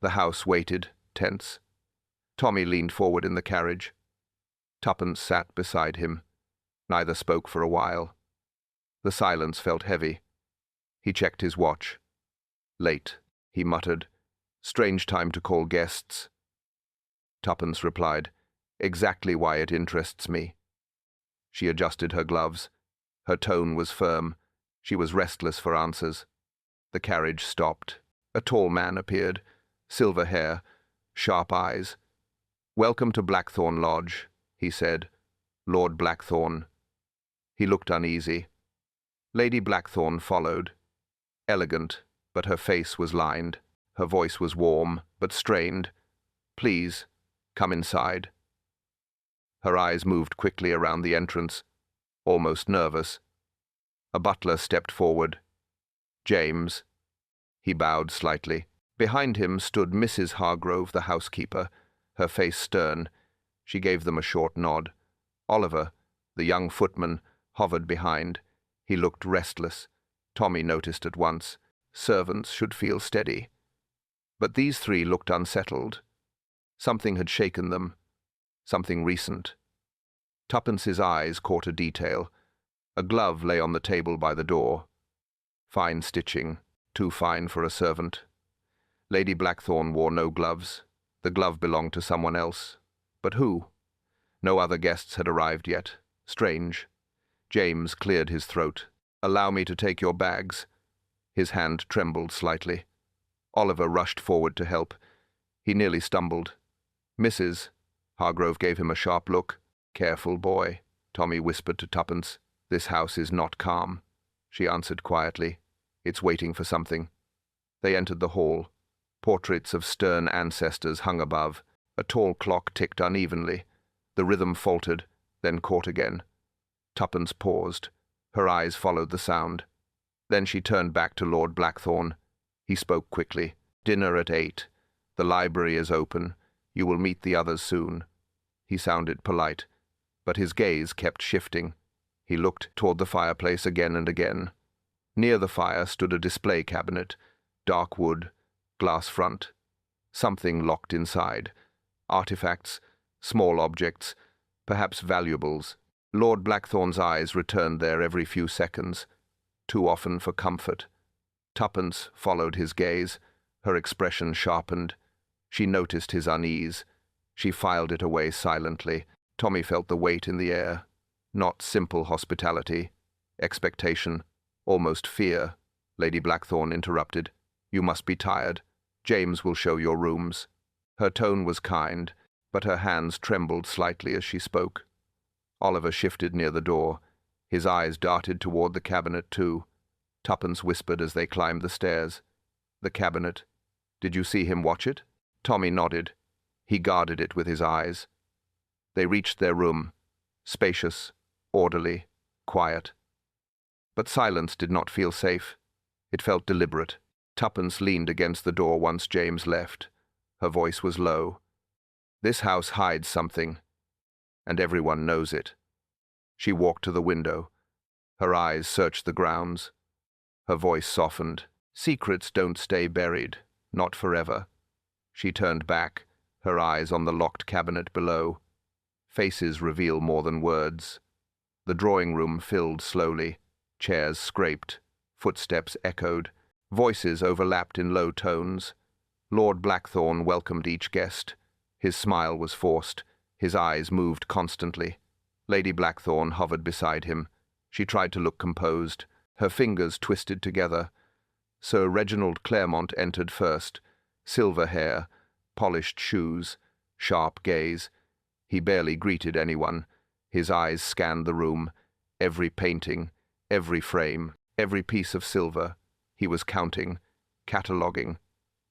The house waited, tense. Tommy leaned forward in the carriage. Tuppence sat beside him. Neither spoke for a while. The silence felt heavy. He checked his watch. Late, he muttered. Strange time to call guests. Tuppence replied, Exactly why it interests me. She adjusted her gloves. Her tone was firm. She was restless for answers. The carriage stopped. A tall man appeared. Silver hair, sharp eyes. Welcome to Blackthorn Lodge, he said. Lord Blackthorn. He looked uneasy. Lady Blackthorn followed. Elegant, but her face was lined. Her voice was warm, but strained. Please, come inside. Her eyes moved quickly around the entrance, almost nervous. A butler stepped forward. James. He bowed slightly. Behind him stood Mrs. Hargrove, the housekeeper, her face stern. She gave them a short nod. Oliver, the young footman, hovered behind. He looked restless. Tommy noticed at once. Servants should feel steady. But these three looked unsettled. Something had shaken them. Something recent. Tuppence's eyes caught a detail. A glove lay on the table by the door. Fine stitching, too fine for a servant. Lady Blackthorn wore no gloves. The glove belonged to someone else. But who? No other guests had arrived yet. Strange. James cleared his throat. Allow me to take your bags. His hand trembled slightly. Oliver rushed forward to help. He nearly stumbled. Mrs. Hargrove gave him a sharp look. Careful, boy, Tommy whispered to Tuppence. This house is not calm. She answered quietly. It's waiting for something. They entered the hall. Portraits of stern ancestors hung above. A tall clock ticked unevenly. The rhythm faltered, then caught again. Tuppence paused. Her eyes followed the sound. Then she turned back to Lord Blackthorn. He spoke quickly. Dinner at 8. The library is open. You will meet the others soon. He sounded polite, but his gaze kept shifting. He looked toward the fireplace again and again. Near the fire stood a display cabinet, dark wood, glass front. Something locked inside. Artifacts, small objects, perhaps valuables. Lord Blackthorn's eyes returned there every few seconds, too often for comfort. Tuppence followed his gaze. Her expression sharpened. She noticed his unease. She filed it away silently. Tommy felt the weight in the air. Not simple hospitality. Expectation. Almost fear. Lady Blackthorn interrupted. You must be tired. James will show your rooms. Her tone was kind, but her hands trembled slightly as she spoke. Oliver shifted near the door. His eyes darted toward the cabinet, too. Tuppence whispered as they climbed the stairs. The cabinet. Did you see him watch it? Tommy nodded. He guarded it with his eyes. They reached their room. Spacious, orderly, quiet. But silence did not feel safe. It felt deliberate. Tuppence leaned against the door once James left. Her voice was low. This house hides something, and everyone knows it. She walked to the window. Her eyes searched the grounds. Her voice softened. Secrets don't stay buried, not forever. She turned back, her eyes on the locked cabinet below. Faces reveal more than words. The drawing room filled slowly. Chairs scraped. Footsteps echoed. Voices overlapped in low tones. Lord Blackthorn welcomed each guest. His smile was forced. His eyes moved constantly. Lady Blackthorn hovered beside him. She tried to look composed. Her fingers twisted together. Sir Reginald Claremont entered first. Silver hair, polished shoes, sharp gaze. He barely greeted anyone. His eyes scanned the room. Every painting, every frame, every piece of silver. He was counting, cataloguing.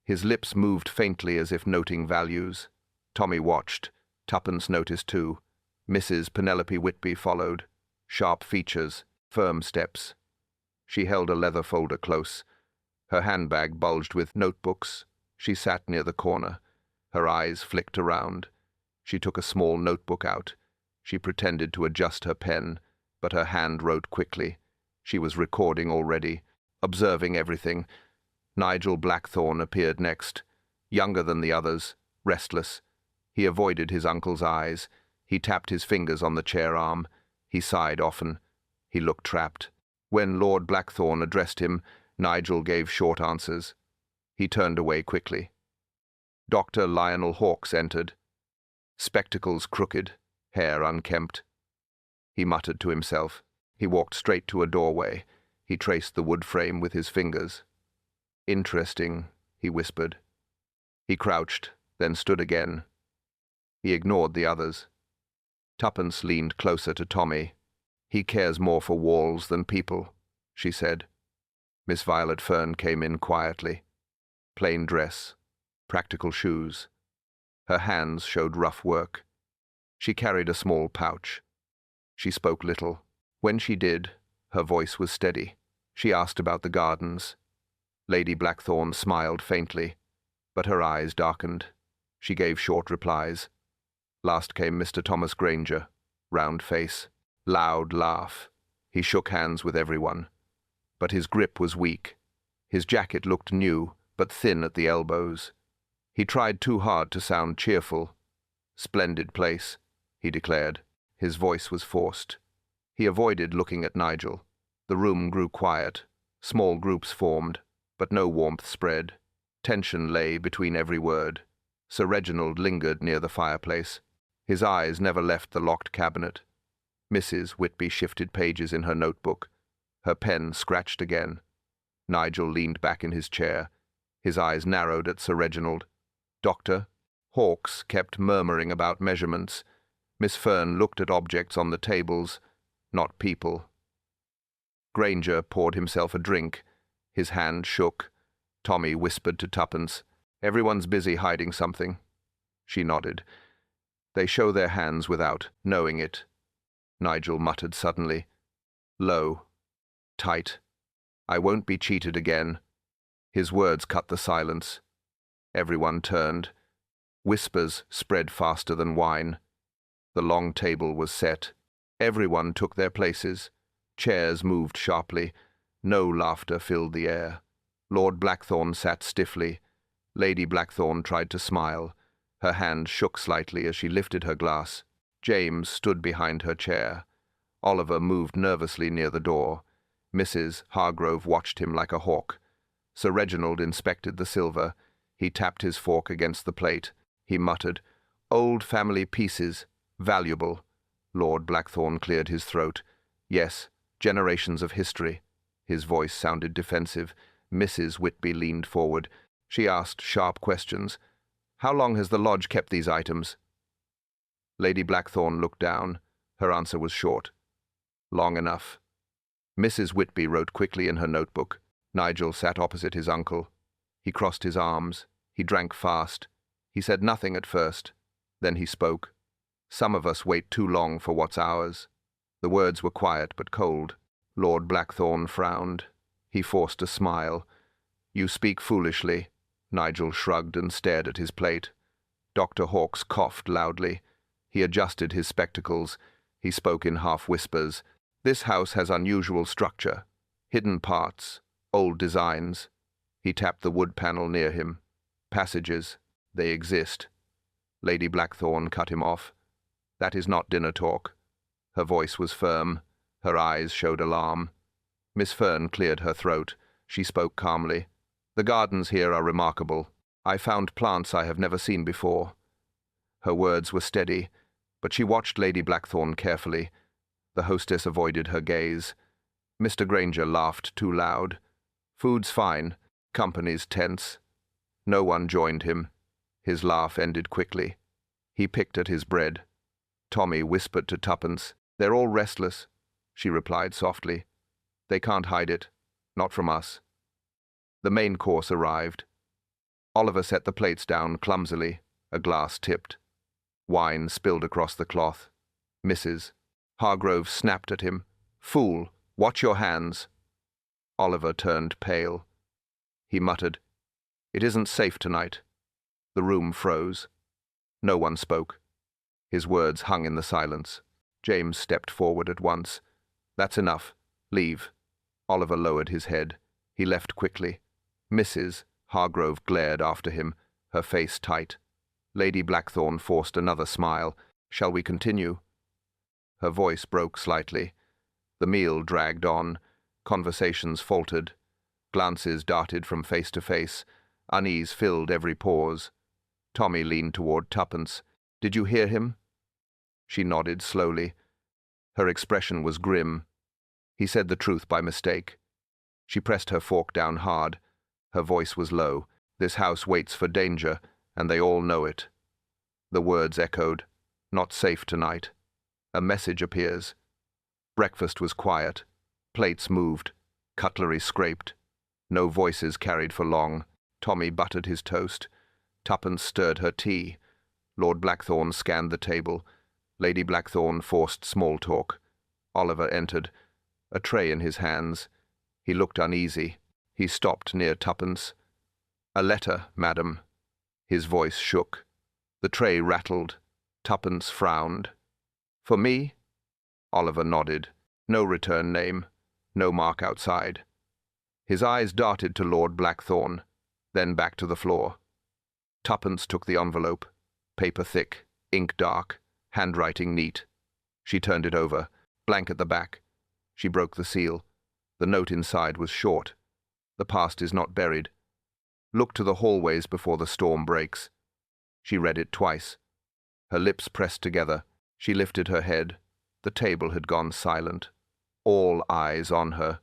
His lips moved faintly as if noting values. Tommy watched. Tuppence noticed too. Mrs. Penelope Whitby followed. Sharp features, firm steps. She held a leather folder close. Her handbag bulged with notebooks. She sat near the corner. Her eyes flicked around. She took a small notebook out. She pretended to adjust her pen, but her hand wrote quickly. She was recording already, observing everything. Nigel Blackthorn appeared next. younger than the others, restless. He avoided his uncle's eyes. He tapped his fingers on the chair arm. He sighed often. He looked trapped. When Lord Blackthorn addressed him, Nigel gave short answers. He turned away quickly. Dr. Lionel Hawkes entered, spectacles crooked, hair unkempt. He muttered to himself. He walked straight to a doorway. He traced the wood frame with his fingers. "Interesting," he whispered. He crouched, then stood again. He ignored the others. Tuppence leaned closer to Tommy. "He cares more for walls than people," she said. Miss Violet Fern came in quietly. Plain dress, practical shoes. Her hands showed rough work. She carried a small pouch. She spoke little. When she did, her voice was steady. She asked about the gardens. Lady Blackthorn smiled faintly, but her eyes darkened. She gave short replies. Last came Mr. Thomas Granger, round face, loud laugh. He shook hands with everyone. But his grip was weak. His jacket looked new, but thin at the elbows. He tried too hard to sound cheerful. "Splendid place," he declared. His voice was forced. He avoided looking at Nigel. The room grew quiet. Small groups formed, but no warmth spread. Tension lay between every word. Sir Reginald lingered near the fireplace. His eyes never left the locked cabinet. Mrs. Whitby shifted pages in her notebook. Her pen scratched again. Nigel leaned back in his chair. His eyes narrowed at Sir Reginald. "Doctor?" Hawkes kept murmuring about measurements. Miss Fern looked at objects on the tables, not people. Granger poured himself a drink. His hand shook. Tommy whispered to Tuppence, "Everyone's busy hiding something." She nodded. "They show their hands without knowing it." Nigel muttered suddenly. Low. Tight. "I won't be cheated again." His words cut the silence. Everyone turned. Whispers spread faster than wine. The long table was set. Everyone took their places. Chairs moved sharply. No laughter filled the air. Lord Blackthorn sat stiffly. Lady Blackthorn tried to smile. Her hand shook slightly as she lifted her glass. James stood behind her chair. Oliver moved nervously near the door. Mrs. Hargrove watched him like a hawk. Sir Reginald inspected the silver. He tapped his fork against the plate. He muttered, "Old family pieces. Valuable." Lord Blackthorn cleared his throat. "Yes, generations of history." His voice sounded defensive. Mrs. Whitby leaned forward. She asked sharp questions. "How long has the lodge kept these items?" Lady Blackthorn looked down. Her answer was short. "Long enough." Mrs. Whitby wrote quickly in her notebook. Nigel sat opposite his uncle. He crossed his arms. He drank fast. He said nothing at first. Then he spoke. "Some of us wait too long for what's ours." The words were quiet but cold. Lord Blackthorn frowned. He forced a smile. "You speak foolishly." Nigel shrugged and stared at his plate. Dr. Hawkes coughed loudly. He adjusted his spectacles. He spoke in half whispers. "This house has unusual structure. Hidden parts. Old designs." He tapped the wood panel near him. "Passages. They exist." Lady Blackthorn cut him off. "That is not dinner talk." Her voice was firm. Her eyes showed alarm. Miss Fern cleared her throat. She spoke calmly. "The gardens here are remarkable. I found plants I have never seen before." Her words were steady, but she watched Lady Blackthorn carefully. The hostess avoided her gaze. Mr. Granger laughed too loud. "Food's fine. Company's tense." No one joined him. His laugh ended quickly. He picked at his bread. Tommy whispered to Tuppence, "They're all restless." She replied softly, "They can't hide it. Not from us." The main course arrived. Oliver set the plates down clumsily. A glass tipped. Wine spilled across the cloth. Mrs. Hargrove snapped at him. "Fool, watch your hands." Oliver turned pale. He muttered, "It isn't safe tonight." The room froze. No one spoke. His words hung in the silence. James stepped forward at once. "That's enough. Leave." Oliver lowered his head. He left quickly. Mrs. Hargrove glared after him. her face tight. Lady Blackthorn forced another smile. "Shall we continue?" Her voice broke slightly. The meal dragged on. Conversations faltered. Glances darted from face to face. Unease filled every pause. Tommy leaned toward Tuppence. "Did you hear him?" She nodded slowly. Her expression was grim. He said the truth by mistake. She pressed her fork down hard. Her voice was low. "This house waits for danger, and they all know it." The words echoed. "Not safe tonight. A message appears." Breakfast was quiet. Plates moved. Cutlery scraped. No voices carried for long. Tommy buttered his toast. Tuppence stirred her tea. Lord Blackthorn scanned the table. Lady Blackthorn forced small talk. Oliver entered, a tray in his hands. He looked uneasy. He stopped near Tuppence. "A letter, madam." His voice shook. The tray rattled. Tuppence frowned. "For me?" Oliver nodded. No return name. No mark outside. His eyes darted to Lord Blackthorn, then back to the floor. Tuppence took the envelope. Paper thick, ink dark, handwriting neat. She turned it over, blank at the back. She broke the seal. The note inside was short. "The past is not buried. Look to the hallways before the storm breaks." She read it twice. Her lips pressed together. She lifted her head. The table had gone silent. All eyes on her.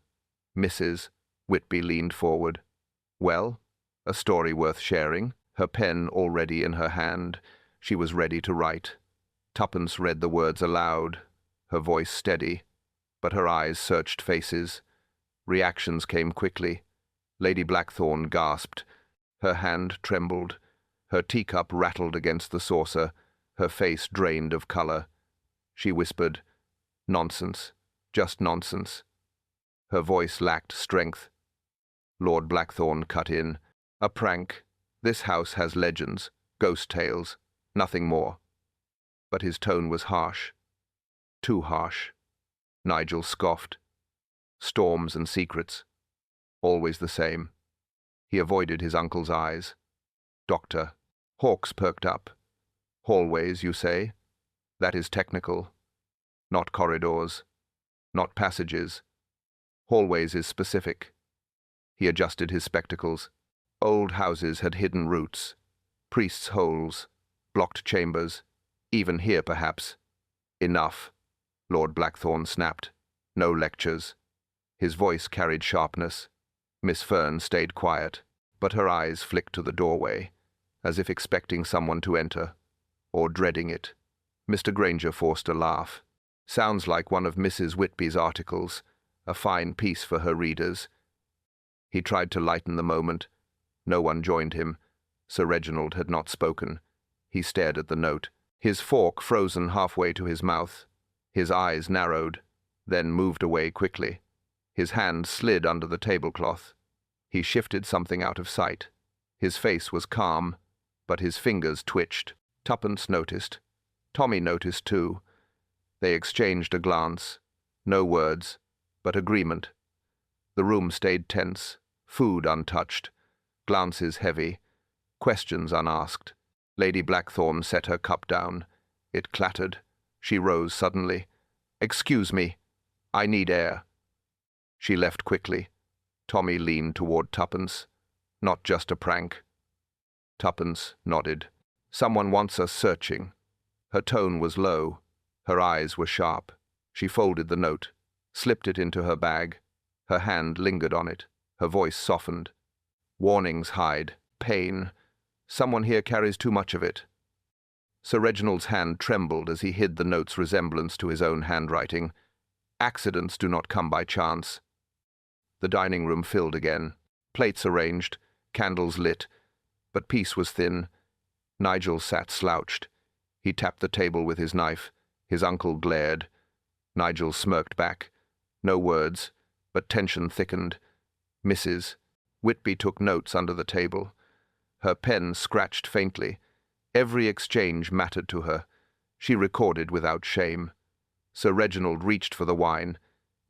Mrs. Whitby leaned forward. "Well, a story worth sharing." Her pen already in her hand. She was ready to write. Tuppence read the words aloud, her voice steady, but her eyes searched faces. Reactions came quickly. Lady Blackthorn gasped. Her hand trembled. Her teacup rattled against the saucer. Her face drained of color. She whispered, "Nonsense. Just nonsense." Her voice lacked strength. Lord Blackthorn cut in. "A prank. This house has legends, ghost tales, nothing more." But his tone was harsh. Too harsh. Nigel scoffed. Storms and secrets. Always the same. He avoided his uncle's eyes. "Doctor." Hawkes perked up. "Hallways, you say? That is technical. Not corridors. Not passages. Hallways is specific." He adjusted his spectacles. Old houses had hidden roots. Priests' holes. Blocked chambers. Even here, perhaps. "Enough," Lord Blackthorn snapped. "No lectures." His voice carried sharpness. Miss Fern stayed quiet, but her eyes flicked to the doorway, as if expecting someone to enter, or dreading it. Mr. Granger forced a laugh. "Sounds like one of Mrs. Whitby's articles, a fine piece for her readers." He tried to lighten the moment. No one joined him. Sir Reginald had not spoken. He stared at the note, his fork frozen halfway to his mouth. His eyes narrowed, then moved away quickly. His hand slid under the tablecloth. He shifted something out of sight. His face was calm, but his fingers twitched. Tuppence noticed. Tommy noticed too. They exchanged a glance. No words, but agreement. The room stayed tense, food untouched, glances heavy, questions unasked. Lady Blackthorn set her cup down. It clattered. She rose suddenly. "Excuse me. I need air." She left quickly. Tommy leaned toward Tuppence. "Not just a prank." Tuppence nodded. "Someone wants us searching." Her tone was low. Her eyes were sharp. She folded the note, slipped it into her bag. Her hand lingered on it. Her voice softened. "Warnings hide. Pain. Someone here carries too much of it." Sir Reginald's hand trembled as he hid the note's resemblance to his own handwriting. "Accidents do not come by chance." The dining room filled again. Plates arranged, candles lit, but peace was thin. Nigel sat slouched. He tapped the table with his knife. His uncle glared. Nigel smirked back. No words, but tension thickened. Mrs. Whitby took notes under the table. Her pen scratched faintly. Every exchange mattered to her. She recorded without shame. Sir Reginald reached for the wine.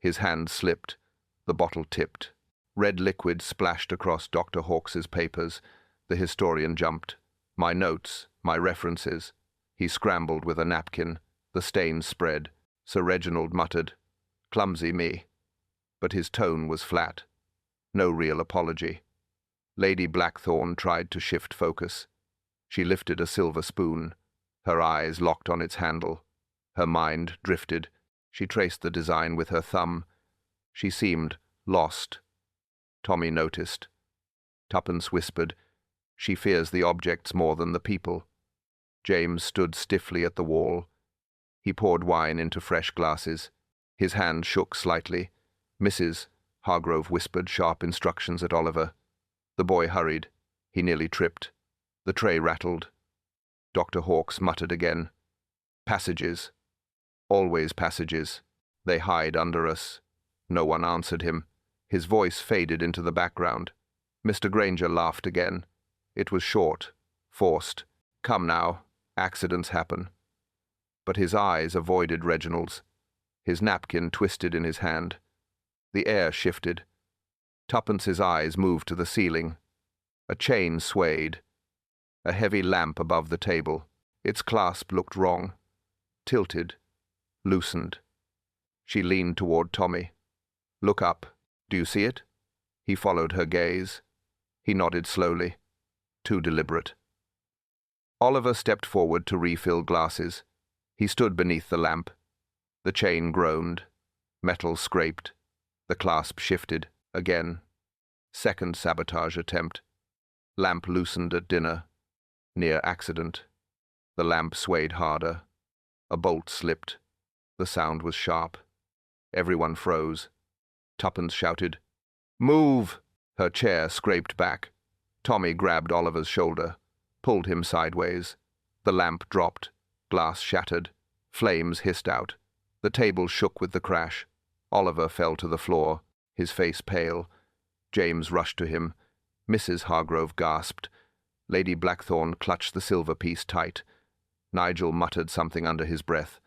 His hand slipped. The bottle tipped. Red liquid splashed across Dr. Hawkes's papers. The historian jumped. My notes, my references. He scrambled with a napkin. The stains spread. Sir Reginald muttered, "Clumsy me." But his tone was flat. No real apology. Lady Blackthorn tried to shift focus. She lifted a silver spoon. Her eyes locked on its handle. Her mind drifted. She traced the design with her thumb. She seemed lost. Tommy noticed. Tuppence whispered, "She fears the objects more than the people." James stood stiffly at the wall. He poured wine into fresh glasses. His hand shook slightly. "Mrs." Hargrove whispered sharp instructions at Oliver. The boy hurried. He nearly tripped. The tray rattled. Dr. Hawkes muttered again. "Passages. Always passages. They hide under us." No one answered him. His voice faded into the background. Mr. Granger laughed again. It was short, forced. "Come now, accidents happen." But his eyes avoided Reginald's. His napkin twisted in his hand. The air shifted. Tuppence's eyes moved to the ceiling. A chain swayed. A heavy lamp above the table. Its clasp looked wrong. Tilted. Loosened. She leaned toward Tommy. "Look up. Do you see it?" He followed her gaze. He nodded slowly. Too deliberate. Oliver stepped forward to refill glasses. He stood beneath the lamp. The chain groaned. Metal scraped. The clasp shifted. Again. Second sabotage attempt. Lamp loosened at dinner. Near accident. The lamp swayed harder. A bolt slipped. The sound was sharp. Everyone froze. Tuppence shouted, "Move!" Her chair scraped back. Tommy grabbed Oliver's shoulder, pulled him sideways. The lamp dropped. Glass shattered. Flames hissed out. The table shook with the crash. Oliver fell to the floor, his face pale. James rushed to him. Mrs. Hargrove gasped. Lady Blackthorn clutched the silver piece tight. Nigel muttered something under his breath.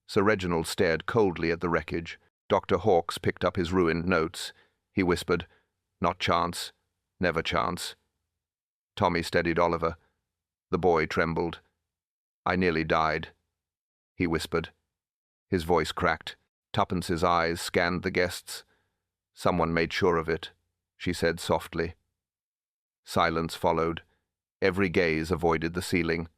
Sir Reginald stared coldly at the wreckage. Dr. Hawkes picked up his ruined notes. He whispered, "Not chance. Never chance." Tommy steadied Oliver. The boy trembled. "I nearly died," he whispered. His voice cracked. Tuppence's eyes scanned the guests. "Someone made sure of it," she said softly. Silence followed. Every gaze avoided the ceiling.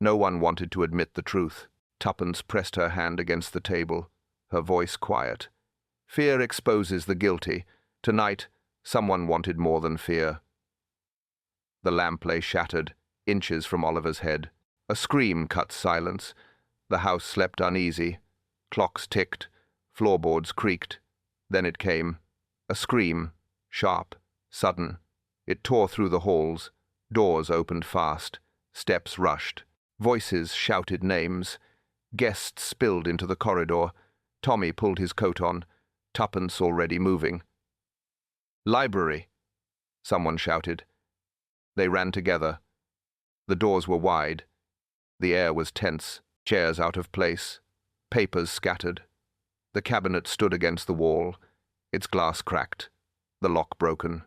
No one wanted to admit the truth. Tuppence pressed her hand against the table, her voice quiet. "Fear exposes the guilty. Tonight, someone wanted more than fear." The lamp lay shattered, inches from Oliver's head. A scream cut silence. The house slept uneasy. Clocks ticked. Floorboards creaked. Then it came. A scream, sharp, sudden. It tore through the halls. Doors opened fast. Steps rushed. Voices shouted names. Guests spilled into the corridor. Tommy pulled his coat on. Tuppence already moving. "Library!" someone shouted. They ran together. The doors were wide. The air was tense. Chairs out of place. Papers scattered. The cabinet stood against the wall. Its glass cracked. The lock broken.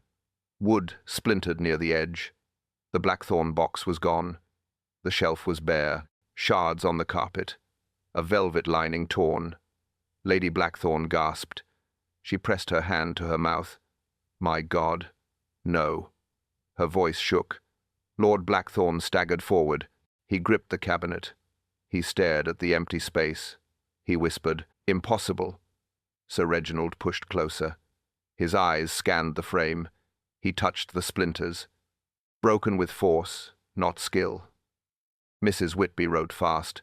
Wood splintered near the edge. The Blackthorn box was gone. The shelf was bare. Shards on the carpet. A velvet lining torn. Lady Blackthorn gasped. She pressed her hand to her mouth. "My God, no." Her voice shook. Lord Blackthorn staggered forward. He gripped the cabinet. He stared at the empty space. He whispered, "Impossible." Sir Reginald pushed closer. His eyes scanned the frame. He touched the splinters. Broken with force, not skill. Mrs. Whitby wrote fast.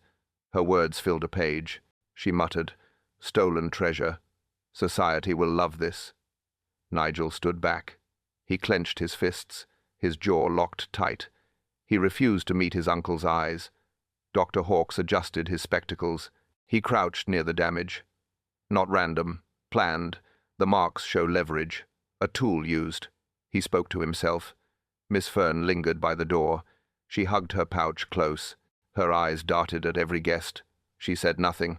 Her words filled a page. She muttered, "Stolen treasure. Society will love this." Nigel stood back. He clenched his fists. His jaw locked tight. He refused to meet his uncle's eyes. Dr. Hawkes adjusted his spectacles. He crouched near the damage. Not random. Planned. The marks show leverage. A tool used. He spoke to himself. Miss Fern lingered by the door. She hugged her pouch close. Her eyes darted at every guest. She said nothing.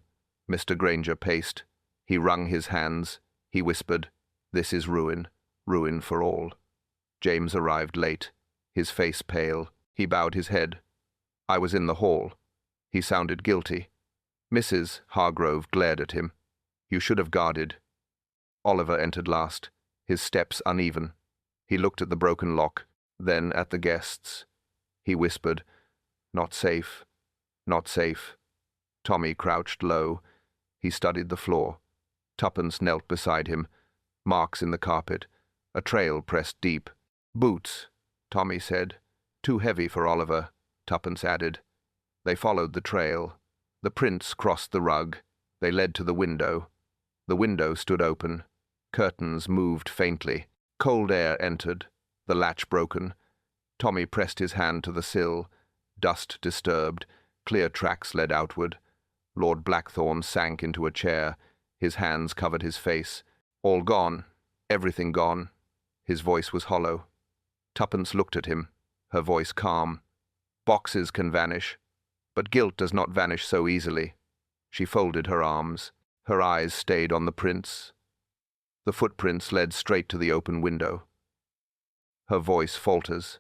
Mr. Granger paced. He wrung his hands. He whispered, "This is ruin. Ruin for all." James arrived late, his face pale. He bowed his head. I was in the hall. He sounded guilty. Mrs. Hargrove glared at him. You should have guarded. Oliver entered last, his steps uneven. He looked at the broken lock, then at the guests. He whispered, Not safe, not safe. Tommy crouched low. He studied the floor. Tuppence knelt beside him. Marks in the carpet. A trail pressed deep. Boots, Tommy said. Too heavy for Oliver, Tuppence added. They followed the trail. The prints crossed the rug. They led to the window. The window stood open. Curtains moved faintly. Cold air entered. The latch broken. Tommy pressed his hand to the sill. Dust disturbed. Clear tracks led outward. Lord Blackthorn sank into a chair. His hands covered his face. All gone. Everything gone. His voice was hollow. Tuppence looked at him, her voice calm. Boxes can vanish, but guilt does not vanish so easily. She folded her arms. Her eyes stayed on the prints. The footprints led straight to the open window. Her voice falters.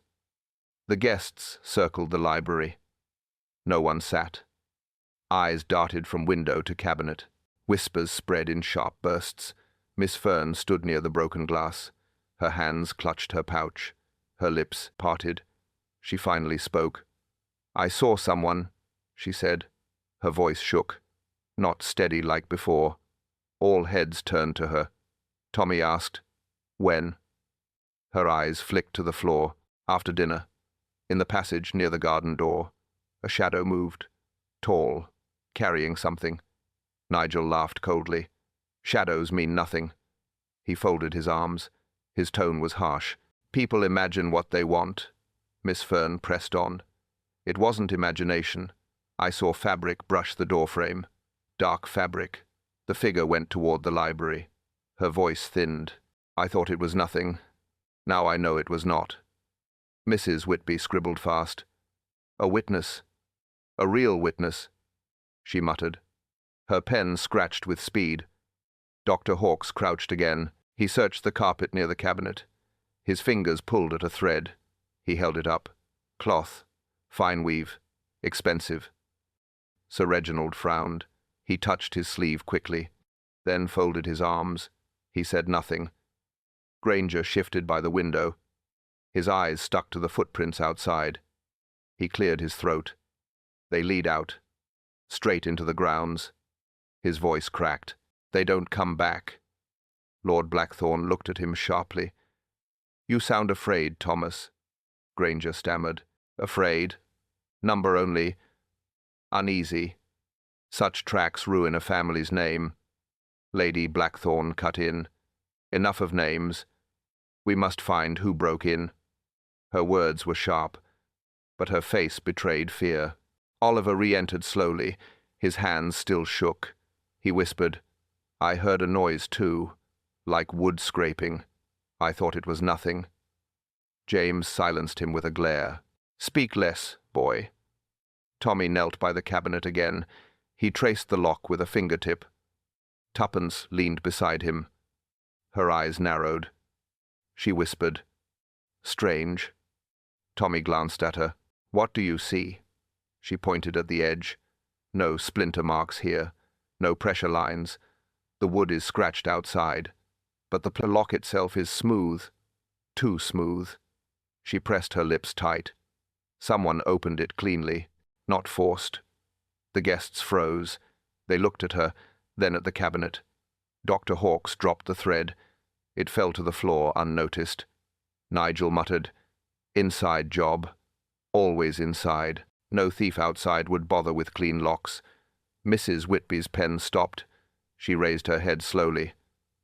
The guests circled the library. No one sat. Eyes darted from window to cabinet. Whispers spread in sharp bursts. Miss Fern stood near the broken glass. Her hands clutched her pouch. Her lips parted. She finally spoke. I saw someone, she said. Her voice shook. Not steady like before. All heads turned to her. Tommy asked, When? Her eyes flicked to the floor. After dinner. In the passage near the garden door. A shadow moved. Tall. Carrying something. Nigel laughed coldly. Shadows mean nothing. He folded his arms. His tone was harsh. People imagine what they want. Miss Fern pressed on. It wasn't imagination. I saw fabric brush the doorframe. Dark fabric. The figure went toward the library. Her voice thinned. I thought it was nothing. Now I know it was not. Mrs. Whitby scribbled fast. A witness. A real witness, she muttered. Her pen scratched with speed. Dr. Hawkes crouched again. He searched the carpet near the cabinet. His fingers pulled at a thread. He held it up. Cloth. Fine weave. Expensive. Sir Reginald frowned. He touched his sleeve quickly, then folded his arms. He said nothing. Granger shifted by the window. His eyes stuck to the footprints outside. He cleared his throat. They lead out. Straight into the grounds. His voice cracked. They don't come back. Lord Blackthorn looked at him sharply. You sound afraid, Thomas, Granger stammered. Afraid? Number only. Uneasy. Such tracks ruin a family's name. Lady Blackthorn cut in. Enough of names. We must find who broke in. Her words were sharp, but her face betrayed fear. Oliver re-entered slowly. His hands still shook. He whispered, I heard a noise too, like wood scraping. I thought it was nothing. James silenced him with a glare. Speak less, boy. Tommy knelt by the cabinet again. He traced the lock with a fingertip. Tuppence leaned beside him. Her eyes narrowed. She whispered, Strange. Tommy glanced at her. What do you see? She pointed at the edge. No splinter marks here. No pressure lines. The wood is scratched outside. But the lock itself is smooth. Too smooth. She pressed her lips tight. Someone opened it cleanly, not forced. The guests froze. They looked at her, then at the cabinet. Dr. Hawkes dropped the thread. It fell to the floor unnoticed. Nigel muttered, Inside job. Always inside. No thief outside would bother with clean locks. Mrs. Whitby's pen stopped. She raised her head slowly.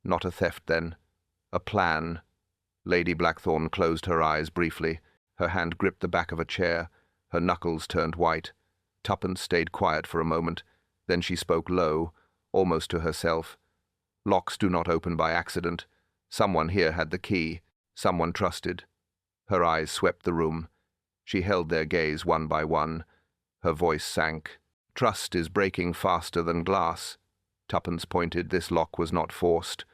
Not a theft, then. A plan. Lady Blackthorn closed her eyes briefly. Her hand gripped the back of a chair. Her knuckles turned white. Tuppence stayed quiet for a moment. Then she spoke low, almost to herself. Locks do not open by accident. Someone here had the key. Someone trusted. Her eyes swept the room. She held their gaze one by one. Her voice sank. Trust is breaking faster than glass. Tuppence pointed. This lock was not forced.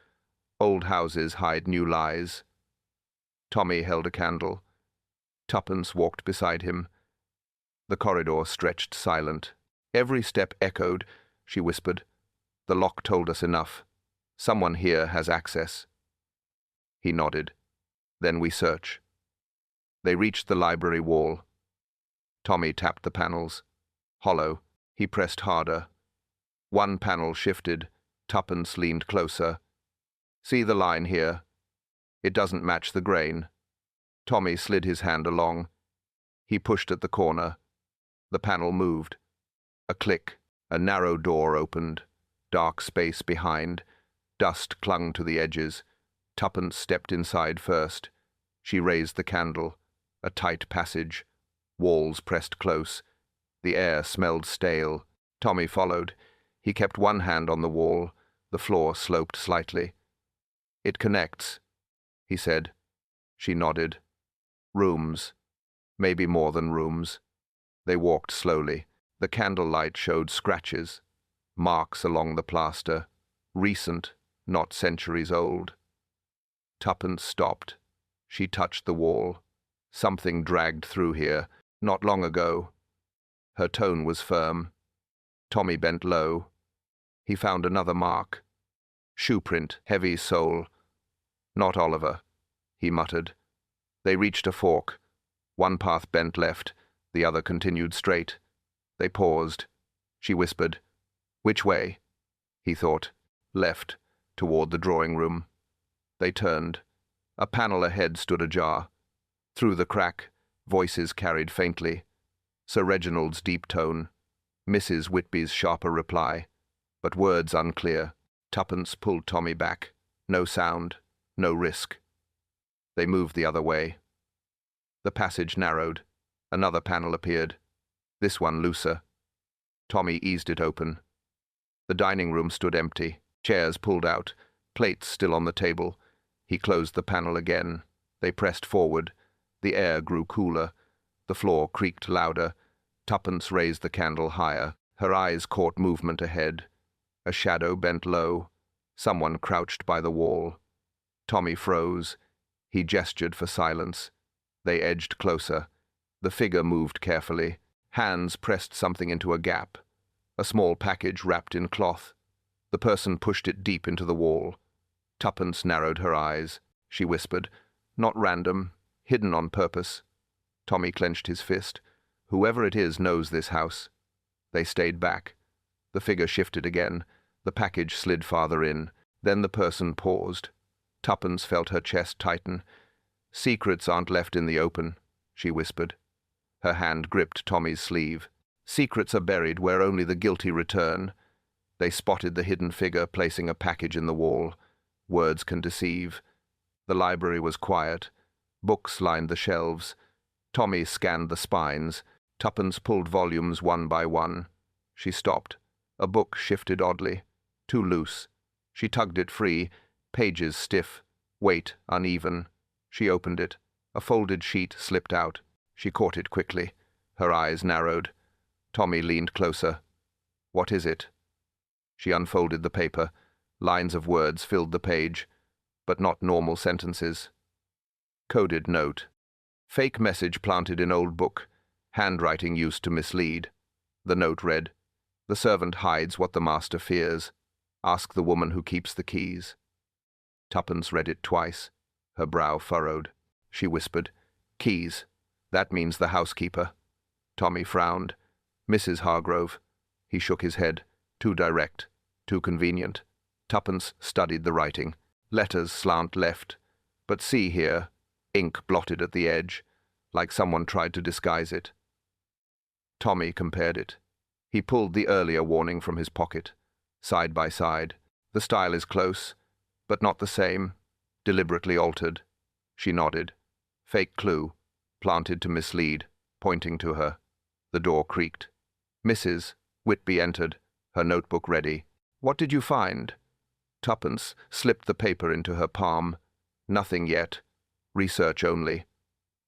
Old houses hide new lies. Tommy held a candle. Tuppence walked beside him. The corridor stretched silent. Every step echoed, she whispered. The lock told us enough. Someone here has access. He nodded. Then we search. They reached the library wall. Tommy tapped the panels. Hollow. He pressed harder. One panel shifted. Tuppence leaned closer. See the line here? It doesn't match the grain. Tommy slid his hand along. He pushed at the corner. The panel moved. A click. A narrow door opened. Dark space behind. Dust clung to the edges. Tuppence stepped inside first. She raised the candle. A tight passage. Walls pressed close. The air smelled stale. Tommy followed. He kept one hand on the wall. The floor sloped slightly. It connects, he said. She nodded. Rooms. Maybe more than rooms. They walked slowly. The candlelight showed scratches. Marks along the plaster. Recent, not centuries old. Tuppence stopped. She touched the wall. Something dragged through here, not long ago. Her tone was firm. Tommy bent low. He found another mark. Shoeprint, heavy sole. Not Oliver, he muttered. They reached a fork. One path bent left, the other continued straight. They paused. She whispered. Which way? He thought. Left, toward the drawing room. They turned. A panel ahead stood ajar. Through the crack, voices carried faintly. Sir Reginald's deep tone. Mrs. Whitby's sharper reply. But words unclear. Tuppence pulled Tommy back. No sound. No risk. They moved the other way. The passage narrowed. Another panel appeared. This one looser. Tommy eased it open. The dining room stood empty. Chairs pulled out. Plates still on the table. He closed the panel again. They pressed forward. The air grew cooler. The floor creaked louder. Tuppence raised the candle higher. Her eyes caught movement ahead. A shadow bent low. Someone crouched by the wall. Tommy froze. He gestured for silence. They edged closer. The figure moved carefully. Hands pressed something into a gap. A small package wrapped in cloth. The person pushed it deep into the wall. Tuppence narrowed her eyes. She whispered, "Not random, hidden on purpose." Tommy clenched his fist. "Whoever it is knows this house." They stayed back. The figure shifted again. The package slid farther in. Then the person paused. Tuppence felt her chest tighten. "Secrets aren't left in the open," she whispered. Her hand gripped Tommy's sleeve. "Secrets are buried where only the guilty return." They spotted the hidden figure placing a package in the wall. Words can deceive. The library was quiet. Books lined the shelves. Tommy scanned the spines. Tuppence pulled volumes one by one. She stopped. A book shifted oddly. Too loose. She tugged it free. Pages stiff. Weight uneven. She opened it. A folded sheet slipped out. She caught it quickly. Her eyes narrowed. Tommy leaned closer. "What is it?" She unfolded the paper. Lines of words filled the page, but not normal sentences. Coded note. Fake message planted in old book. Handwriting used to mislead. The note read, "The servant hides what the master fears. Ask the woman who keeps the keys." Tuppence read it twice. Her brow furrowed. She whispered, "Keys. That means the housekeeper." Tommy frowned. "Mrs. Hargrove." He shook his head. Too direct. Too convenient. Tuppence studied the writing. Letters slant left. But see here. Ink blotted at the edge, like someone tried to disguise it. Tommy compared it. He pulled the earlier warning from his pocket. Side by side. The style is close, but not the same. Deliberately altered. She nodded. Fake clue. Planted to mislead. Pointing to her. The door creaked. Mrs. Whitby entered, her notebook ready. "What did you find?" Tuppence slipped the paper into her palm. "Nothing yet. Research only."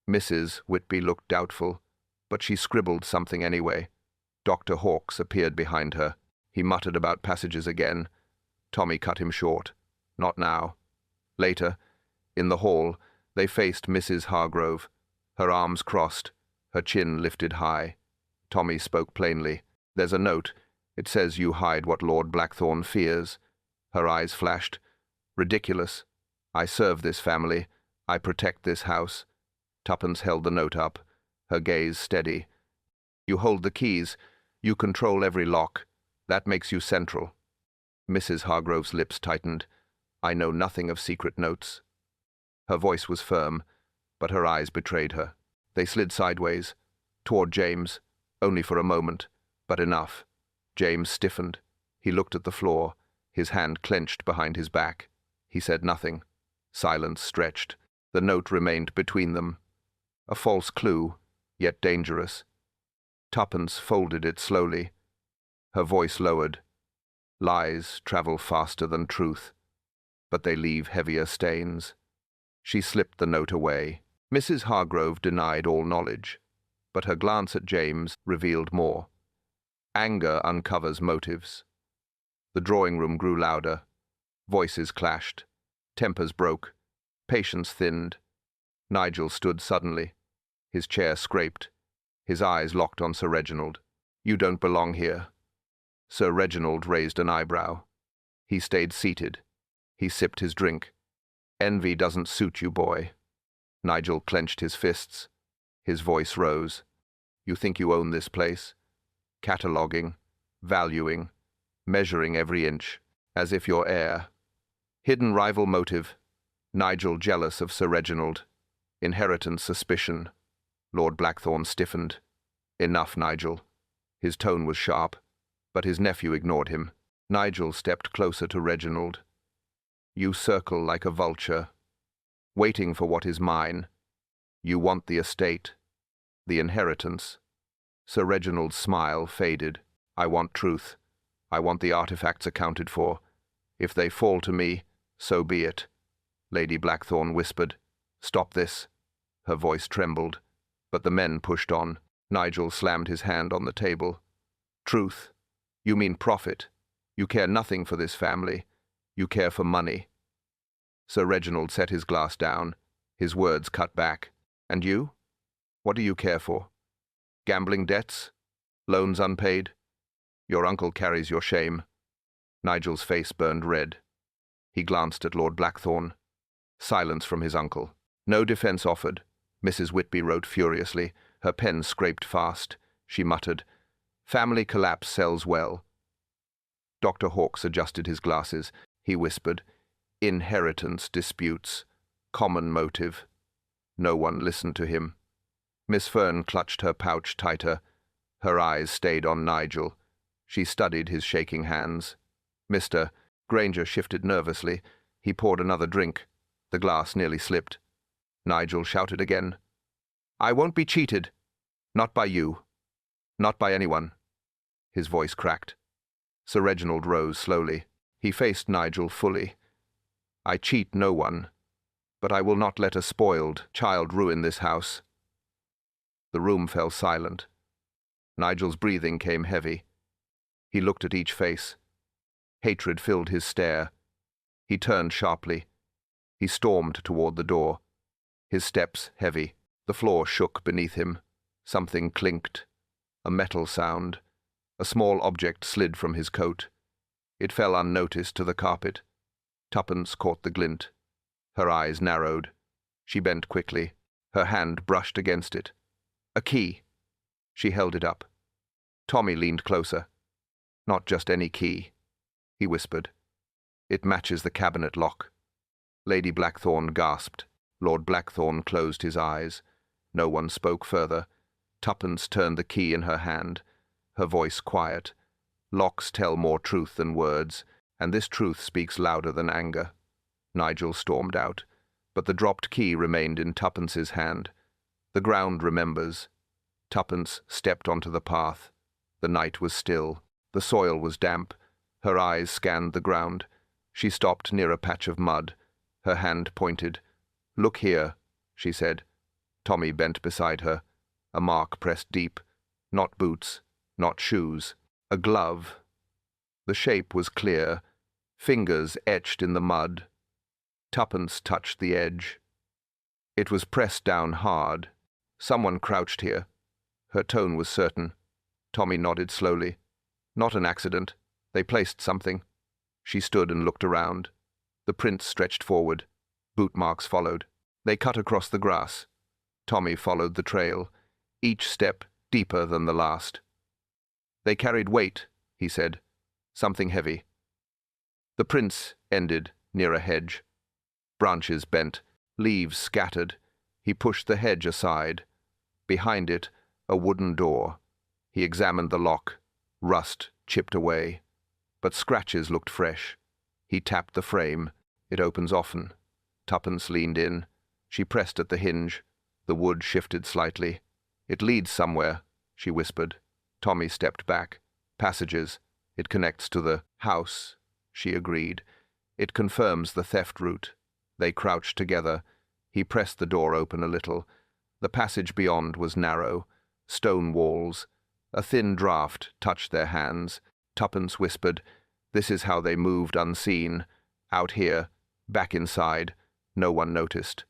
Mrs. Whitby looked doubtful, but she scribbled something anyway. Dr. Hawkes appeared behind her. He muttered about passages again. Tommy cut him short. Not now. Later, in the hall, they faced Mrs. Hargrove. Her arms crossed, her chin lifted high. Tommy spoke plainly. "There's a note. It says you hide what Lord Blackthorn fears." Her eyes flashed. "Ridiculous. I serve this family. I protect this house." Tuppence held the note up, her gaze steady. "You hold the keys. You control every lock. That makes you central." Mrs. Hargrove's lips tightened. "I know nothing of secret notes." Her voice was firm, but her eyes betrayed her. They slid sideways, toward James, only for a moment, but enough. James stiffened. He looked at the floor, his hand clenched behind his back. He said nothing. Silence stretched. The note remained between them. A false clue, yet dangerous. Tuppence folded it slowly. Her voice lowered. "Lies travel faster than truth, but they leave heavier stains." She slipped the note away. Mrs. Hargrove denied all knowledge, but her glance at James revealed more. Anger uncovers motives. The drawing room grew louder. Voices clashed. Tempers broke. Patience thinned. Nigel stood suddenly. His chair scraped. His eyes locked on Sir Reginald. "You don't belong here." Sir Reginald raised an eyebrow. He stayed seated. He sipped his drink. "Envy doesn't suit you, boy." Nigel clenched his fists. His voice rose. "You think you own this place? Cataloguing, valuing, measuring every inch, as if you're heir. Hidden rival motive. Nigel jealous of Sir Reginald. Inheritance suspicion." Lord Blackthorn stiffened. "Enough, Nigel." His tone was sharp, but his nephew ignored him. Nigel stepped closer to Reginald. "You circle like a vulture, waiting for what is mine. You want the estate, the inheritance." Sir Reginald's smile faded. "I want truth. I want the artifacts accounted for. If they fall to me, so be it." Lady Blackthorn whispered, "Stop this." Her voice trembled, but the men pushed on. Nigel slammed his hand on the table. "Truth? You mean profit. You care nothing for this family. You care for money." Sir Reginald set his glass down, his words cut back. "And you? What do you care for? Gambling debts? Loans unpaid? Your uncle carries your shame." Nigel's face burned red. He glanced at Lord Blackthorn. Silence from his uncle. "No defence offered," Mrs. Whitby wrote furiously. Her pen scraped fast. She muttered, "Family collapse sells well." Dr. Hawkes adjusted his glasses. He whispered, "Inheritance disputes. Common motive." No one listened to him. Miss Fern clutched her pouch tighter. Her eyes stayed on Nigel. She studied his shaking hands. "Mr." Granger shifted nervously. He poured another drink. The glass nearly slipped. Nigel shouted again, "I won't be cheated. Not by you. Not by anyone." His voice cracked. Sir Reginald rose slowly. He faced Nigel fully. "I cheat no one, but I will not let a spoiled child ruin this house." The room fell silent. Nigel's breathing came heavy. He looked at each face. Hatred filled his stare. He turned sharply. He stormed toward the door. His steps heavy. The floor shook beneath him. Something clinked. A metal sound. A small object slid from his coat. It fell unnoticed to the carpet. Tuppence caught the glint. Her eyes narrowed. She bent quickly. Her hand brushed against it. A key. She held it up. Tommy leaned closer. "Not just any key," he whispered. "It matches the cabinet lock." Lady Blackthorn gasped. Lord Blackthorn closed his eyes. No one spoke further. Tuppence turned the key in her hand. Her voice quiet. "Locks tell more truth than words, and this truth speaks louder than anger." Nigel stormed out, but the dropped key remained in Tuppence's hand. The ground remembers. Tuppence stepped onto the path. The night was still. The soil was damp. Her eyes scanned the ground. She stopped near a patch of mud. Her hand pointed. "Look here," she said. Tommy bent beside her. A mark pressed deep. Not boots, not shoes. A glove. The shape was clear. Fingers etched in the mud. Tuppence touched the edge. It was pressed down hard. Someone crouched here. Her tone was certain. Tommy nodded slowly. Not an accident. They placed something. She stood and looked around. The prints stretched forward. Boot marks followed. They cut across the grass. Tommy followed the trail, each step deeper than the last. They carried weight, he said. Something heavy. The prints ended near a hedge. Branches bent, leaves scattered. He pushed the hedge aside. Behind it, a wooden door. He examined the lock. Rust chipped away, but scratches looked fresh. He tapped the frame. It opens often. Tuppence leaned in. She pressed at the hinge. The wood shifted slightly. It leads somewhere, she whispered. Tommy stepped back. Passages. It connects to the house, she agreed. It confirms the theft route. They crouched together. He pressed the door open a little. The passage beyond was narrow. Stone walls. A thin draught touched their hands. Tuppence whispered, "This is how they moved unseen. Out here, back inside. No one noticed."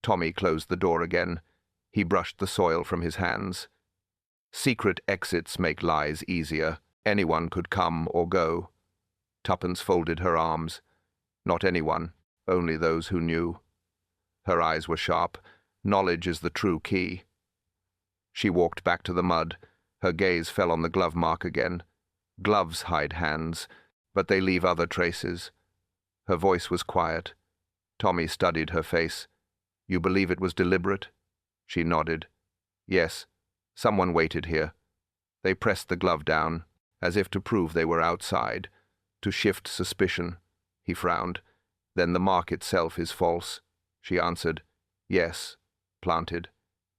Tommy closed the door again. He brushed the soil from his hands. Secret exits make lies easier. Anyone could come or go. Tuppence folded her arms. Not anyone, only those who knew. Her eyes were sharp. Knowledge is the true key. She walked back to the mud. Her gaze fell on the glove mark again. Gloves hide hands, but they leave other traces. Her voice was quiet. Tommy studied her face. "You believe it was deliberate?" She nodded. "Yes. Someone waited here." They pressed the glove down, as if to prove they were outside, to shift suspicion. He frowned. "Then the mark itself is false," she answered. "Yes." Planted.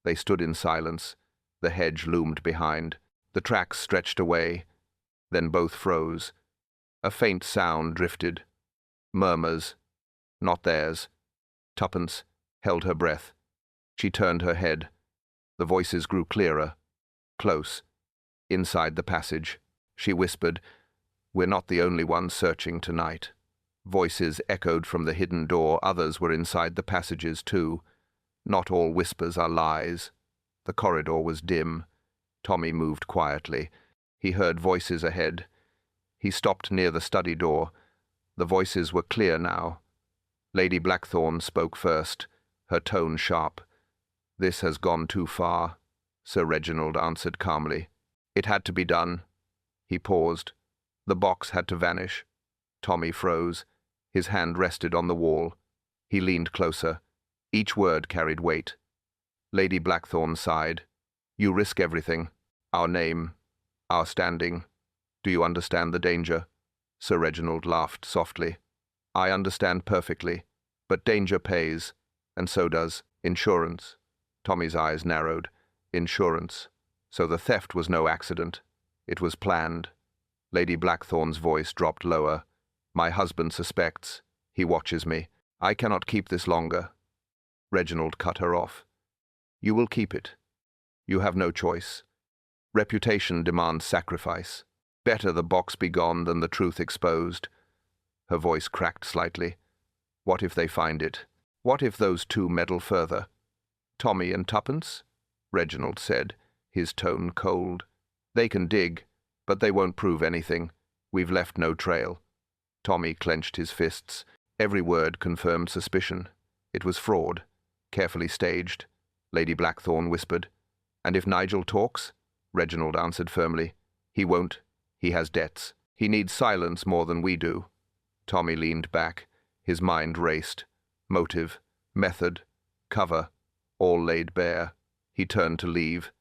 They stood in silence. The hedge loomed behind. The tracks stretched away. Then both froze. A faint sound drifted. Murmurs. Not theirs. Tuppence held her breath. She turned her head. The voices grew clearer. Close. Inside the passage. She whispered, "We're not the only ones searching tonight." Voices echoed from the hidden door. Others were inside the passages too. Not all whispers are lies. The corridor was dim. Tommy moved quietly. He heard voices ahead. He stopped near the study door. The voices were clear now. Lady Blackthorn spoke first, her tone sharp. "This has gone too far," Sir Reginald answered calmly. "It had to be done." He paused. The box had to vanish. Tommy froze. His hand rested on the wall. He leaned closer. Each word carried weight. Lady Blackthorn sighed. "You risk everything. Our name. Our standing. Do you understand the danger?" Sir Reginald laughed softly. "I understand perfectly. But danger pays. And so does insurance." Tommy's eyes narrowed. Insurance. So the theft was no accident. It was planned. Lady Blackthorn's voice dropped lower. "My husband suspects. He watches me. I cannot keep this longer." Reginald cut her off. "You will keep it. You have no choice. Reputation demands sacrifice. Better the box be gone than the truth exposed." Her voice cracked slightly. "What if they find it? What if those two meddle further?" "Tommy and Tuppence?" Reginald said, his tone cold. "They can dig, but they won't prove anything. We've left no trail." Tommy clenched his fists. Every word confirmed suspicion. It was fraud, carefully staged. Lady Blackthorn whispered. "And if Nigel talks?" Reginald answered firmly. "He won't. He has debts. He needs silence more than we do." Tommy leaned back. His mind raced. Motive, method, cover, all laid bare. He turned to leave,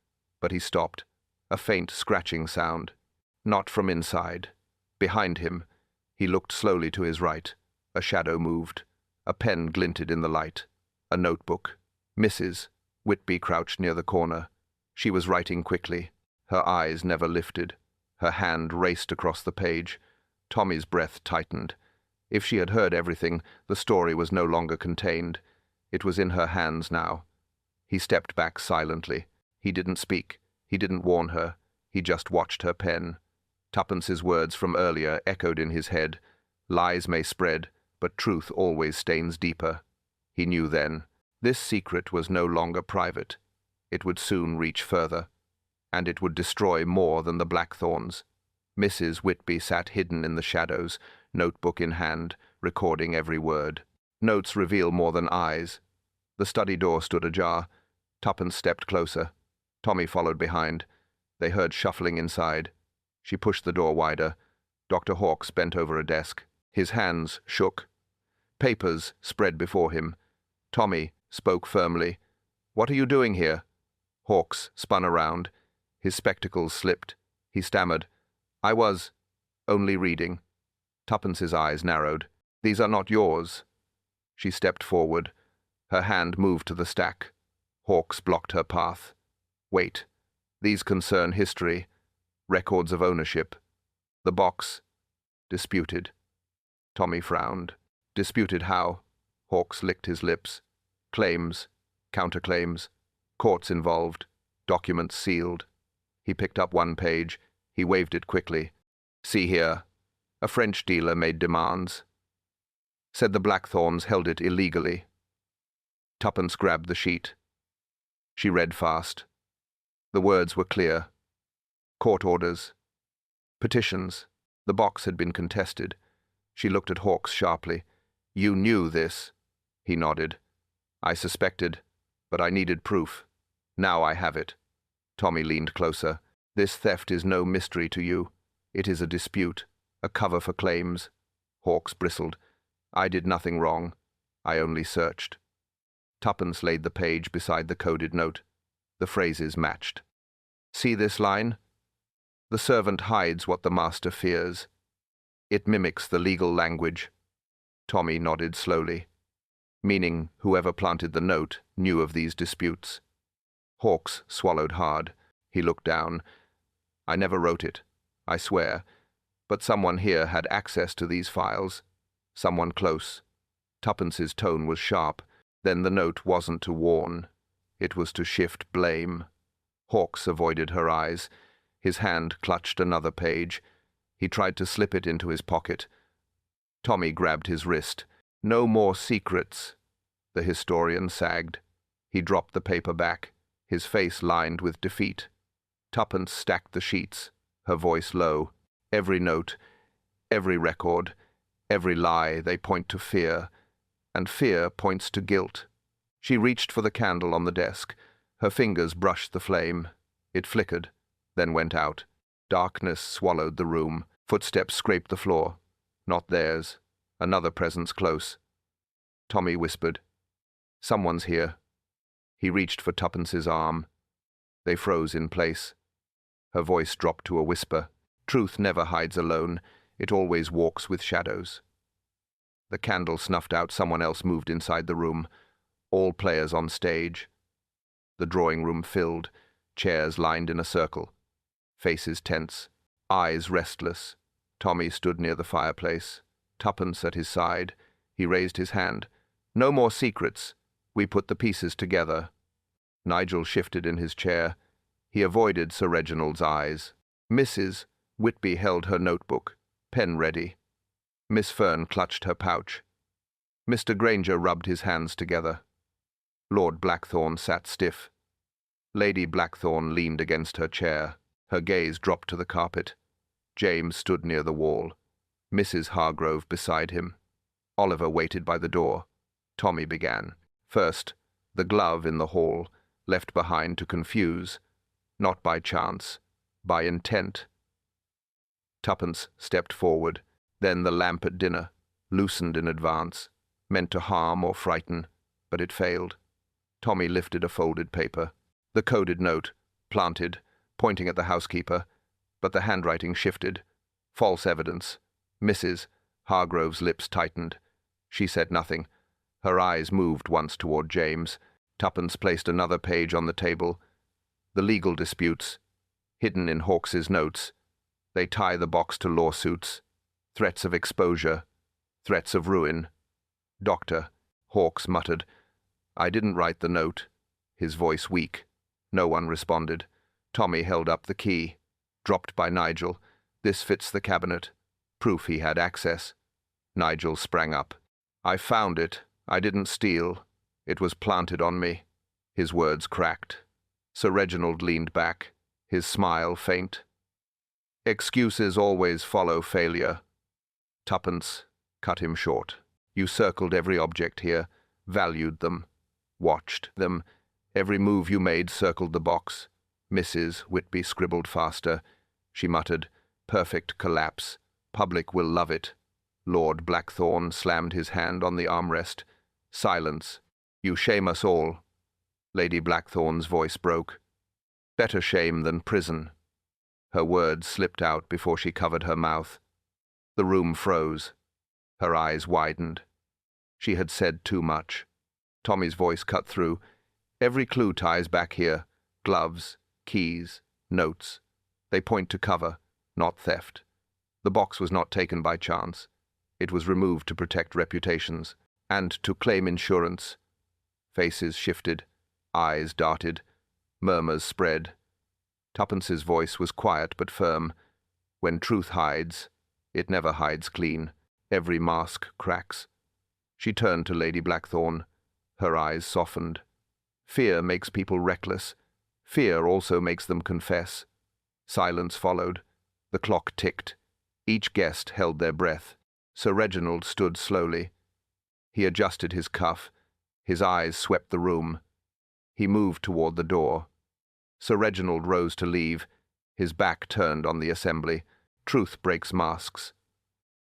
but he stopped. A faint scratching sound. Not from inside. Behind him. He looked slowly to his right. A shadow moved. A pen glinted in the light. A notebook. Mrs. Whitby crouched near the corner. She was writing quickly. Her eyes never lifted. Her hand raced across the page. Tommy's breath tightened. If she had heard everything, the story was no longer contained. It was in her hands now. He stepped back silently. He didn't speak. He didn't warn her. He just watched her pen. Tuppence's words from earlier echoed in his head. Lies may spread, but truth always stains deeper. He knew then. This secret was no longer private. It would soon reach further, and it would destroy more than the Blackthorns. Mrs. Whitby sat hidden in the shadows, notebook in hand, recording every word. Notes reveal more than eyes. The study door stood ajar. Tuppence stepped closer. Tommy followed behind. They heard shuffling inside. She pushed the door wider. Dr. Hawkes bent over a desk. His hands shook. Papers spread before him. Tommy spoke firmly. "What are you doing here?" Hawkes spun around. His spectacles slipped. He stammered, "I was only reading." Tuppence's eyes narrowed. "These are not yours." She stepped forward. Her hand moved to the stack. Hawkes blocked her path. "Wait. These concern history, records of ownership. The box, disputed." Tommy frowned. "Disputed how?" Hawkes licked his lips. "Claims, counterclaims, courts involved, documents sealed." He picked up one page. He waved it quickly. "See here. A French dealer made demands. Said the Blackthorns held it illegally." Tuppence grabbed the sheet. She read fast. The words were clear. Court orders. Petitions. The box had been contested. She looked at Hawkes sharply. "You knew this?" He nodded. "I suspected, but I needed proof. Now I have it." Tommy leaned closer. "This theft is no mystery to you. It is a dispute, a cover for claims." Hawkes bristled. "I did nothing wrong. I only searched." Tuppence laid the page beside the coded note. The phrases matched. "See this line? The servant hides what the master fears. It mimics the legal language." Tommy nodded slowly. "Meaning whoever planted the note knew of these disputes." Hawkes swallowed hard. He looked down. "I never wrote it, I swear. But someone here had access to these files. Someone close." Tuppence's tone was sharp. Then the note wasn't to warn. It was to shift blame. Hawkes avoided her eyes. His hand clutched another page. He tried to slip it into his pocket. Tommy grabbed his wrist. "No more secrets." The historian sagged. He dropped the paper back, his face lined with defeat. Tuppence stacked the sheets, her voice low. "Every note, every record, every lie, they point to fear, and fear points to guilt." She reached for the candle on the desk. Her fingers brushed the flame. It flickered, then went out. Darkness swallowed the room. Footsteps scraped the floor. Not theirs. Another presence close. Tommy whispered, "Someone's here." He reached for Tuppence's arm. They froze in place. Her voice dropped to a whisper. "Truth never hides alone. It always walks with shadows." The candle snuffed out. Someone else moved inside the room. All players on stage. The drawing room filled, chairs lined in a circle. Faces tense, eyes restless. Tommy stood near the fireplace. Tuppence at his side. He raised his hand. "No more secrets. We put the pieces together." Nigel shifted in his chair. He avoided Sir Reginald's eyes. Mrs. Whitby held her notebook, pen ready. Miss Fern clutched her pouch. Mr. Granger rubbed his hands together. Lord Blackthorn sat stiff. Lady Blackthorn leaned against her chair. Her gaze dropped to the carpet. James stood near the wall. Mrs. Hargrove beside him. Oliver waited by the door. Tommy began. First, the glove in the hall, left behind to confuse. Not by chance, by intent. Tuppence stepped forward. Then the lamp at dinner, loosened in advance, meant to harm or frighten, but it failed. Tommy lifted a folded paper. The coded note, planted, pointing at the housekeeper, but the handwriting shifted. False evidence. Mrs. Hargrove's lips tightened. She said nothing. Her eyes moved once toward James. Tuppence placed another page on the table. The legal disputes, hidden in Hawkes's notes. They tie the box to lawsuits. Threats of exposure. Threats of ruin. "Doctor," Hawkes muttered. "I didn't write the note." His voice weak. No one responded. Tommy held up the key. Dropped by Nigel. "This fits the cabinet. Proof he had access." Nigel sprang up. "I found it. I didn't steal. It was planted on me." His words cracked. Sir Reginald leaned back, his smile faint. Excuses always follow failure. Tuppence cut him short. You circled every object here, valued them, watched them. Every move you made circled the box. Mrs. Whitby scribbled faster. She muttered, "Perfect collapse. Public will love it." Lord Blackthorn slammed his hand on the armrest. "Silence. You shame us all." Lady Blackthorn's voice broke. "Better shame than prison." Her words slipped out before she covered her mouth. The room froze. Her eyes widened. She had said too much. Tommy's voice cut through. "Every clue ties back here. Gloves, keys, notes. They point to cover, not theft. The box was not taken by chance. It was removed to protect reputations and to claim insurance." Faces shifted. Eyes darted. Murmurs spread. Tuppence's voice was quiet but firm. "When truth hides, it never hides clean. Every mask cracks." She turned to Lady Blackthorn. Her eyes softened. "Fear makes people reckless. Fear also makes them confess." Silence followed. The clock ticked. Each guest held their breath. Sir Reginald stood slowly. He adjusted his cuff. His eyes swept the room. He moved toward the door. Sir Reginald rose to leave, his back turned on the assembly. Truth breaks masks.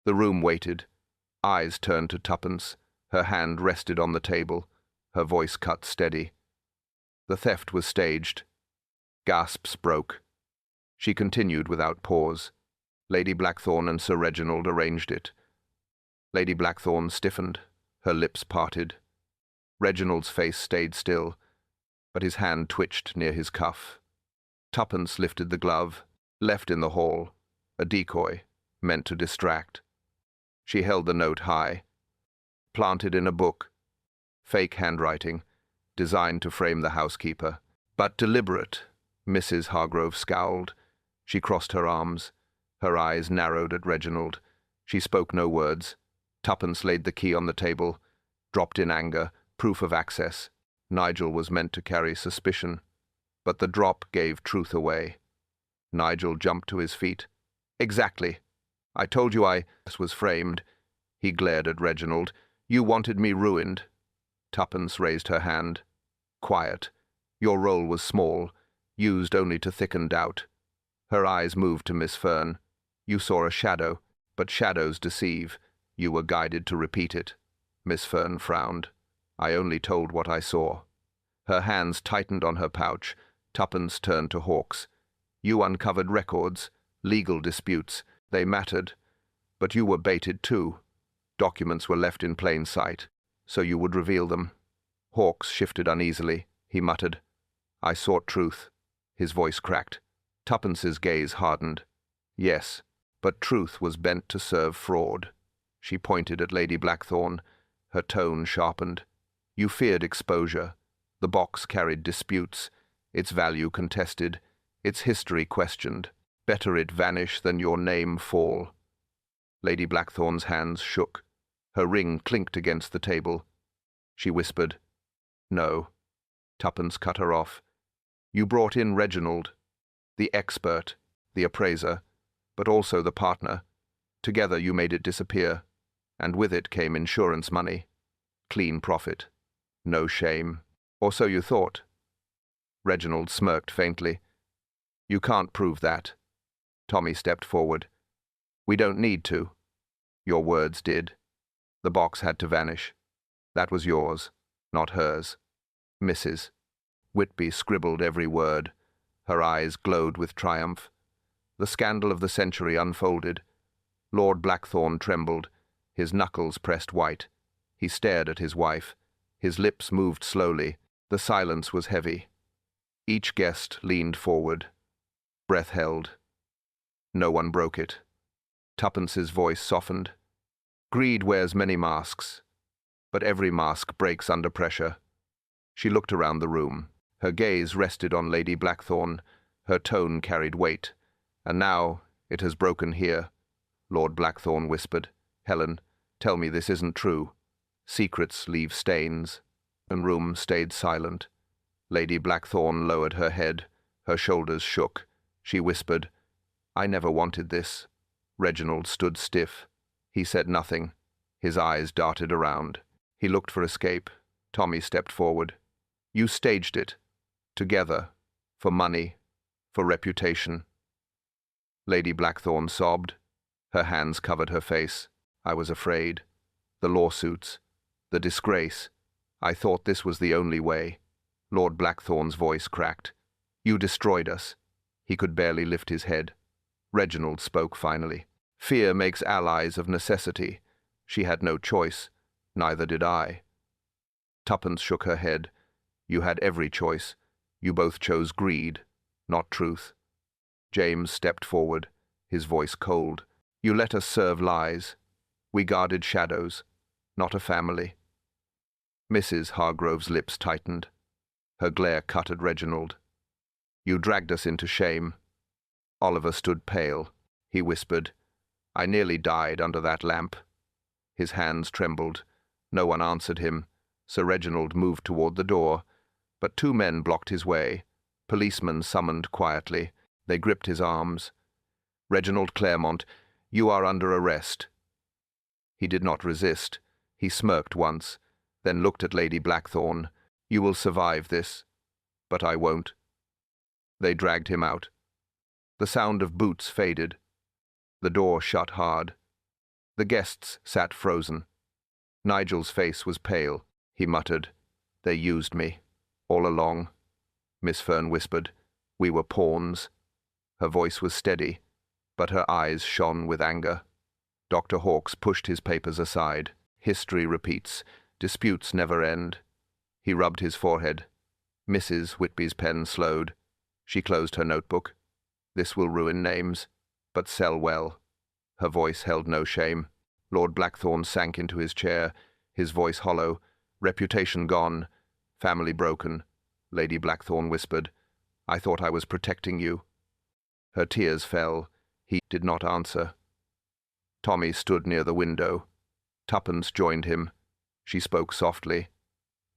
The room waited. Eyes turned to Tuppence. Her hand rested on the table. Her voice cut steady. The theft was staged. Gasps broke. She continued without pause. Lady Blackthorn and Sir Reginald arranged it. Lady Blackthorn stiffened. Her lips parted. Reginald's face stayed still, but his hand twitched near his cuff. Tuppence lifted the glove, left in the hall, a decoy, meant to distract. She held the note high. Planted in a book. Fake handwriting, designed to frame the housekeeper. But deliberate. Mrs. Hargrove scowled. She crossed her arms. Her eyes narrowed at Reginald. She spoke no words. Tuppence laid the key on the table, dropped in anger, proof of access. Nigel was meant to carry suspicion, but the drop gave truth away. Nigel jumped to his feet. "Exactly. I told you this was framed." He glared at Reginald. "You wanted me ruined." Tuppence raised her hand. "Quiet. Your role was small, used only to thicken doubt." Her eyes moved to Miss Fern. "You saw a shadow, but shadows deceive. You were guided to repeat it." Miss Fern frowned. "I only told what I saw." Her hands tightened on her pouch. Tuppence turned to Hawkes. "You uncovered records, legal disputes. They mattered. But you were baited too. Documents were left in plain sight, so you would reveal them." Hawkes shifted uneasily. He muttered, "I sought truth." His voice cracked. Tuppence's gaze hardened. "Yes, but truth was bent to serve fraud." She pointed at Lady Blackthorn. Her tone sharpened. "You feared exposure. The box carried disputes, its value contested, its history questioned. Better it vanish than your name fall." Lady Blackthorn's hands shook. Her ring clinked against the table. She whispered, "No." Tuppence cut her off. "You brought in Reginald, the expert, the appraiser, but also the partner. Together you made it disappear, and with it came insurance money. Clean profit. No shame. Or so you thought." Reginald smirked faintly. "You can't prove that." Tommy stepped forward. "We don't need to." "Your words did. The box had to vanish. That was yours, not hers." Mrs. Whitby scribbled every word. Her eyes glowed with triumph. The scandal of the century unfolded. Lord Blackthorn trembled. His knuckles pressed white. He stared at his wife. His lips moved slowly. The silence was heavy. Each guest leaned forward. Breath held. No one broke it. Tuppence's voice softened. "Greed wears many masks, but every mask breaks under pressure." She looked around the room. Her gaze rested on Lady Blackthorn. Her tone carried weight. "And now it has broken here," Lord Blackthorn whispered. "Helen, tell me this isn't true. Secrets leave stains." The room stayed silent. Lady Blackthorn lowered her head. Her shoulders shook. She whispered, "I never wanted this." Reginald stood stiff. He said nothing. His eyes darted around. He looked for escape. Tommy stepped forward. "You staged it. Together. For money. For reputation." Lady Blackthorn sobbed. Her hands covered her face. "I was afraid. The lawsuits. The disgrace. I thought this was the only way." Lord Blackthorn's voice cracked. "You destroyed us." He could barely lift his head. Reginald spoke finally. "Fear makes allies of necessity. She had no choice. Neither did I." Tuppence shook her head. "You had every choice. You both chose greed, not truth." James stepped forward, his voice cold. "You let us serve lies. We guarded shadows, not a family." Mrs. Hargrove's lips tightened. Her glare cut at Reginald. "You dragged us into shame." Oliver stood pale. He whispered, "I nearly died under that lamp." His hands trembled. No one answered him. Sir Reginald moved toward the door, but two men blocked his way. Policemen summoned quietly. They gripped his arms. "Reginald Claremont, you are under arrest." He did not resist. He smirked once, then looked at Lady Blackthorn. "You will survive this, but I won't." They dragged him out. The sound of boots faded. The door shut hard. The guests sat frozen. Nigel's face was pale. He muttered, "They used me. All along." Miss Fern whispered, "We were pawns." Her voice was steady, but her eyes shone with anger. Dr. Hawkes pushed his papers aside. "History repeats. Disputes never end." He rubbed his forehead. Mrs. Whitby's pen slowed. She closed her notebook. "This will ruin names, but sell well." Her voice held no shame. Lord Blackthorn sank into his chair, his voice hollow. "Reputation gone. Family broken." Lady Blackthorn whispered, "I thought I was protecting you." Her tears fell. He did not answer. Tommy stood near the window. Tuppence joined him. She spoke softly.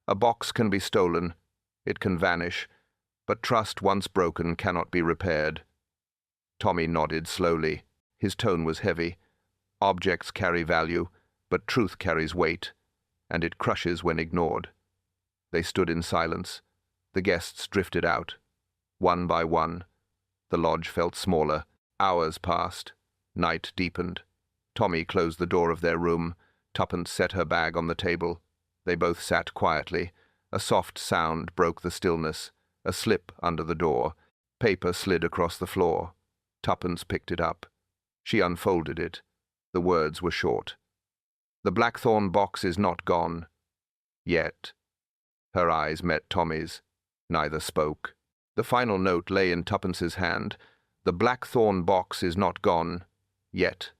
"A box can be stolen. It can vanish. But trust once broken cannot be repaired." Tommy nodded slowly. His tone was heavy. "Objects carry value, but truth carries weight, and it crushes when ignored." They stood in silence. The guests drifted out. One by one. The lodge felt smaller. Hours passed. Night deepened. Tommy closed the door of their room. Tuppence set her bag on the table. They both sat quietly. A soft sound broke the stillness. A slip under the door. Paper slid across the floor. Tuppence picked it up. She unfolded it. The words were short. "The Blackthorn box is not gone. Yet." Her eyes met Tommy's. Neither spoke. The final note lay in Tuppence's hand. "The Blackthorn box is not gone. Yet."